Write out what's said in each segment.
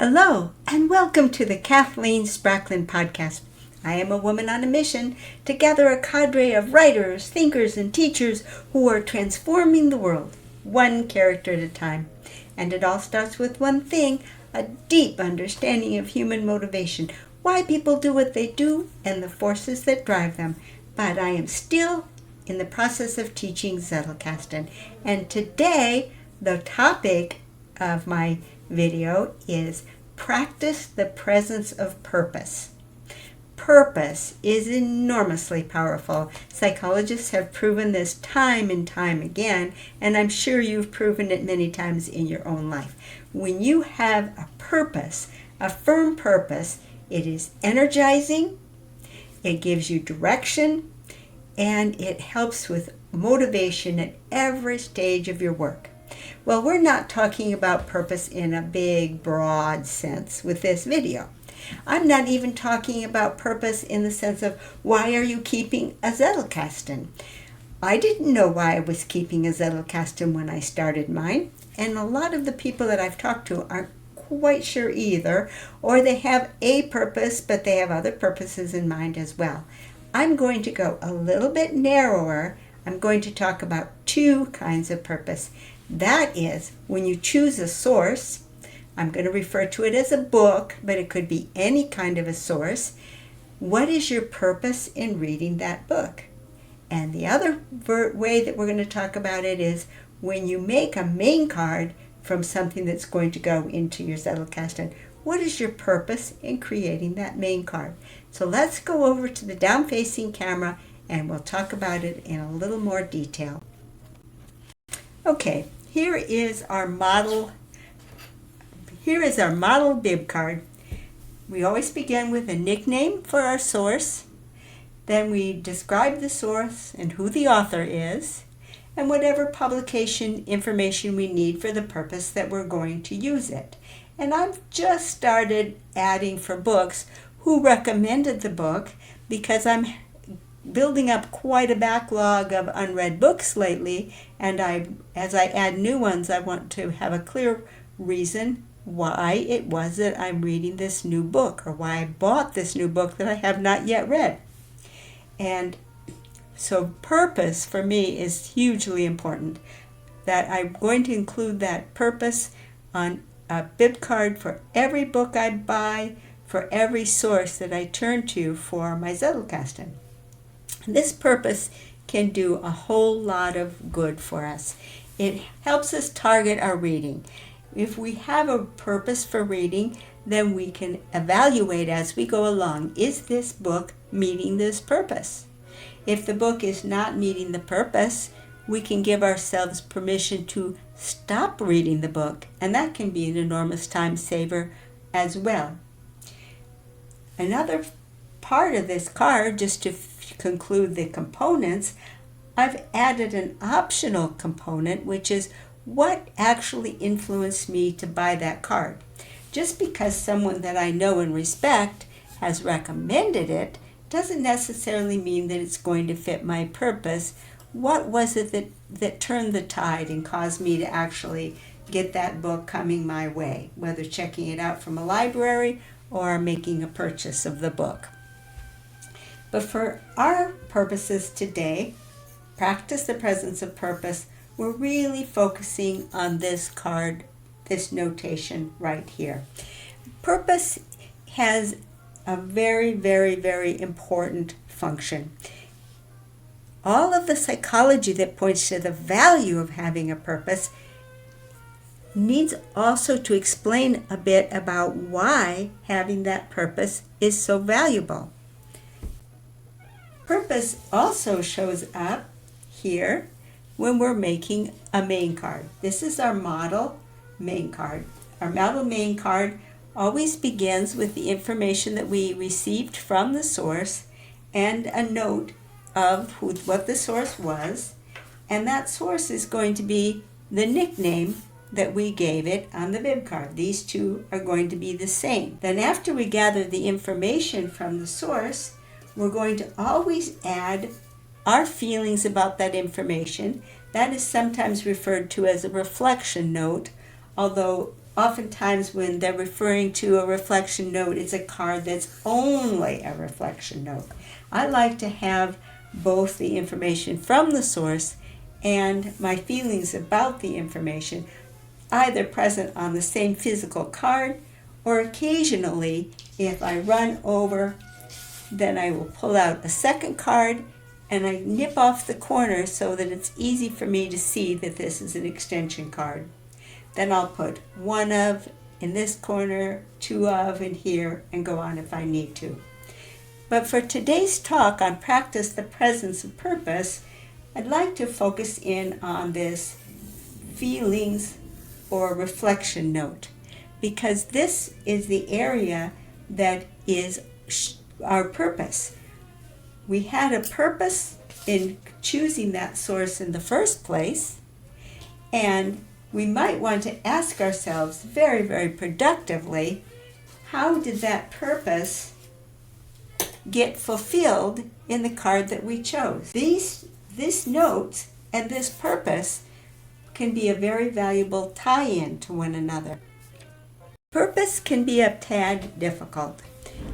Hello, and welcome to the Kathleen Spracklin podcast. I am a woman on a mission to gather a cadre of writers, thinkers, and teachers who are transforming the world, one character at a time. And it all starts with one thing, a deep understanding of human motivation, why people do what they do, and the forces that drive them. But I am still in the process of teaching Zettelkasten. And today, the topic of my video is practice the presence of purpose. Purpose is enormously powerful. Psychologists have proven this time and time again, and I'm sure you've proven it many times in your own life. When you have a purpose, a firm purpose, it is energizing, it gives you direction, and it helps with motivation at every stage of your work. Well, we're not talking about purpose in a big, broad sense with this video. I'm not even talking about purpose in the sense of why are you keeping a Zettelkasten? I didn't know why I was keeping a Zettelkasten when I started mine, and a lot of the people that I've talked to aren't quite sure either, or they have a purpose, but they have other purposes in mind as well. I'm going to go a little bit narrower. I'm going to talk about two kinds of purpose. That is, when you choose a source, I'm going to refer to it as a book, but it could be any kind of a source. What is your purpose in reading that book? And the other way that we're going to talk about it is when you make a main card from something that's going to go into your Zettelkasten. What is your purpose in creating that main card? So let's go over to the down-facing camera and we'll talk about it in a little more detail. Okay, here is our model bib card. We always begin with a nickname for our source. Then we describe the source and who the author is, and whatever publication information we need for the purpose that we're going to use it. And I've just started adding for books who recommended the book because I'm building up quite a backlog of unread books lately, and as I add new ones, I want to have a clear reason why it was that I'm reading this new book, or why I bought this new book that I have not yet read. And so purpose for me is hugely important, that I'm going to include that purpose on a bib card for every book I buy, for every source that I turn to for my Zettelkasten. This purpose can do a whole lot of good for us. It helps us target our reading. If we have a purpose for reading, then we can evaluate as we go along, is this book meeting this purpose? If the book is not meeting the purpose, we can give ourselves permission to stop reading the book, and that can be an enormous time saver as well. Another part of this card, just to conclude the components, I've added an optional component, which is what actually influenced me to buy that card. Just because someone that I know and respect has recommended it doesn't necessarily mean that it's going to fit my purpose. What was it that turned the tide and caused me to actually get that book coming my way, whether checking it out from a library or making a purchase of the book? But for our purposes today, practice the presence of purpose, we're really focusing on this card, this notation right here. Purpose has a very, very, very important function. All of the psychology that points to the value of having a purpose needs also to explain a bit about why having that purpose is so valuable. Purpose also shows up here when we're making a main card. This is our model main card. Our model main card always begins with the information that we received from the source and a note of what the source was, and that source is going to be the nickname that we gave it on the bib card. These two are going to be the same. Then after we gather the information from the source, we're going to always add our feelings about that information. That is sometimes referred to as a reflection note, although oftentimes when they're referring to a reflection note, it's a card that's only a reflection note. I like to have both the information from the source and my feelings about the information either present on the same physical card, or occasionally, if I run over, then I will pull out a second card and I nip off the corner so that it's easy for me to see that this is an extension card. Then I'll put one of in this corner, two of in here, and go on if I need to. But for today's talk on Practice the Presence of Purpose, I'd like to focus in on this feelings or reflection note, because this is the area that is our purpose. We had a purpose in choosing that source in the first place, and we might want to ask ourselves very, very productively, how did that purpose get fulfilled in the card that we chose? This note and this purpose can be a very valuable tie-in to one another. Purpose can be a tad difficult.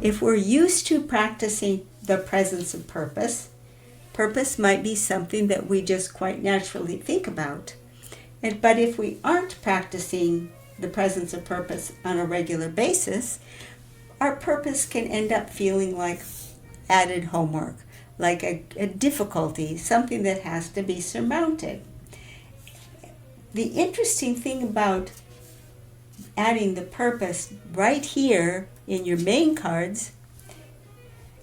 If we're used to practicing the presence of purpose, purpose might be something that we just quite naturally think about. But if we aren't practicing the presence of purpose on a regular basis, our purpose can end up feeling like added homework, like a difficulty, something that has to be surmounted. The interesting thing about adding the purpose right here in your main cards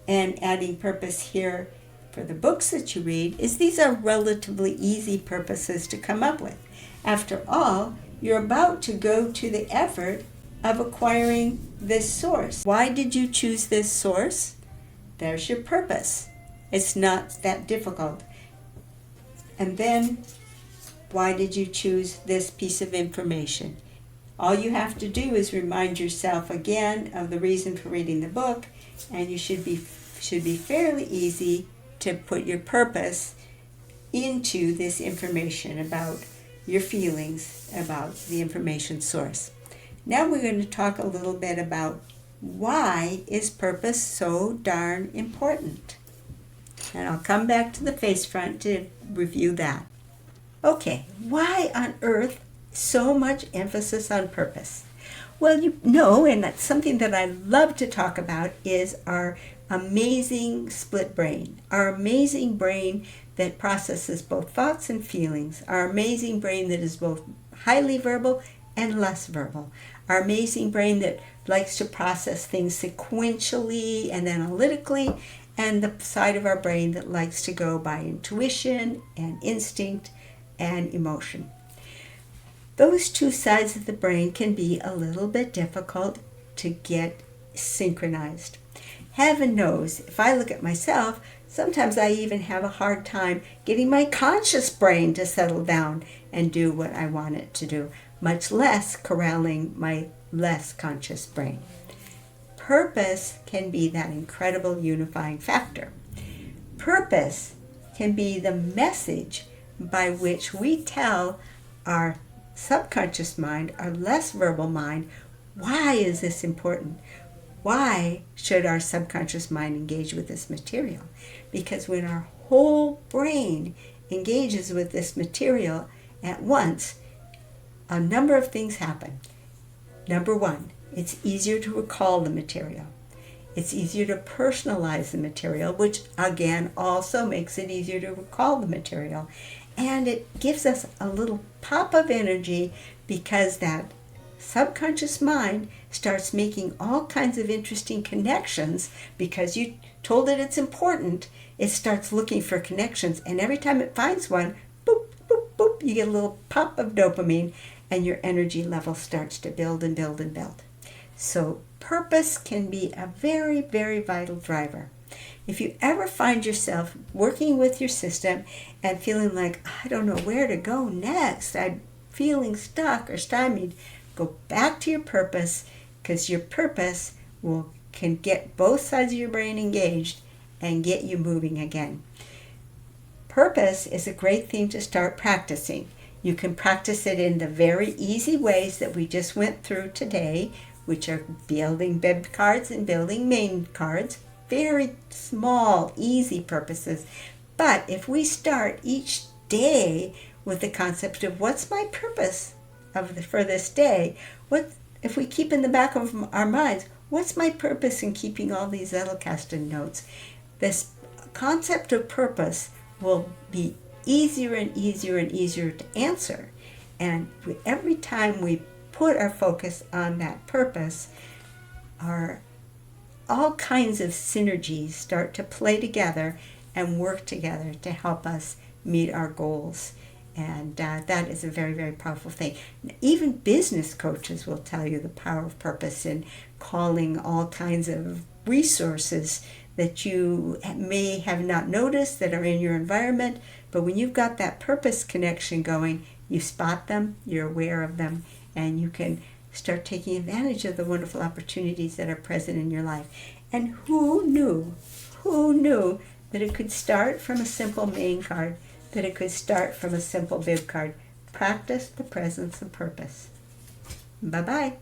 and adding purpose here for the books that you read is these are relatively easy purposes to come up with. After all, you're about to go to the effort of acquiring this source. Why did you choose this source? There's your purpose. It's not that difficult. And then, why did you choose this piece of information? All you have to do is remind yourself again of the reason for reading the book, and you should be fairly easy to put your purpose into this information about your feelings about the information source. Now we're going to talk a little bit about why is purpose so darn important. And I'll come back to the face front to review that. Okay, why on earth so much emphasis on purpose? Well, you know, and that's something that I love to talk about, is our amazing split brain. Our amazing brain that processes both thoughts and feelings. Our amazing brain that is both highly verbal and less verbal. Our amazing brain that likes to process things sequentially and analytically, and the side of our brain that likes to go by intuition and instinct and emotion. Those two sides of the brain can be a little bit difficult to get synchronized. Heaven knows, if I look at myself, sometimes I even have a hard time getting my conscious brain to settle down and do what I want it to do, much less corralling my less conscious brain. Purpose can be that incredible unifying factor. Purpose can be the message by which we tell our subconscious mind, our less verbal mind, why is this important? Why should our subconscious mind engage with this material? Because when our whole brain engages with this material at once, a number of things happen. Number one, it's easier to recall the material. It's easier to personalize the material, which again also makes it easier to recall the material. And it gives us a little pop of energy because that subconscious mind starts making all kinds of interesting connections because you told it it's important. It starts looking for connections, and every time it finds one, boop, boop, boop, you get a little pop of dopamine, and your energy level starts to build and build and build. So purpose can be a very, very vital driver. If you ever find yourself working with your system and feeling like, I don't know where to go next, I'm feeling stuck or stymied, go back to your purpose, because your purpose can get both sides of your brain engaged and get you moving again. Purpose is a great thing to start practicing. You can practice it in the very easy ways that we just went through today, which are building bib cards and building main cards. Very small, easy purposes. But if we start each day with the concept of what's my purpose for this day, if we keep in the back of our minds, what's my purpose in keeping all these Zettelkasten notes? This concept of purpose will be easier and easier and easier to answer. And every time we put our focus on that purpose, all kinds of synergies start to play together and work together to help us meet our goals. And that is a very, very powerful thing. Even business coaches will tell you the power of purpose in calling all kinds of resources that you may have not noticed that are in your environment. But when you've got that purpose connection going, you spot them, you're aware of them, and you can start taking advantage of the wonderful opportunities that are present in your life. And who knew that it could start from a simple main card, that it could start from a simple bib card? Practice the presence of purpose. Bye-bye.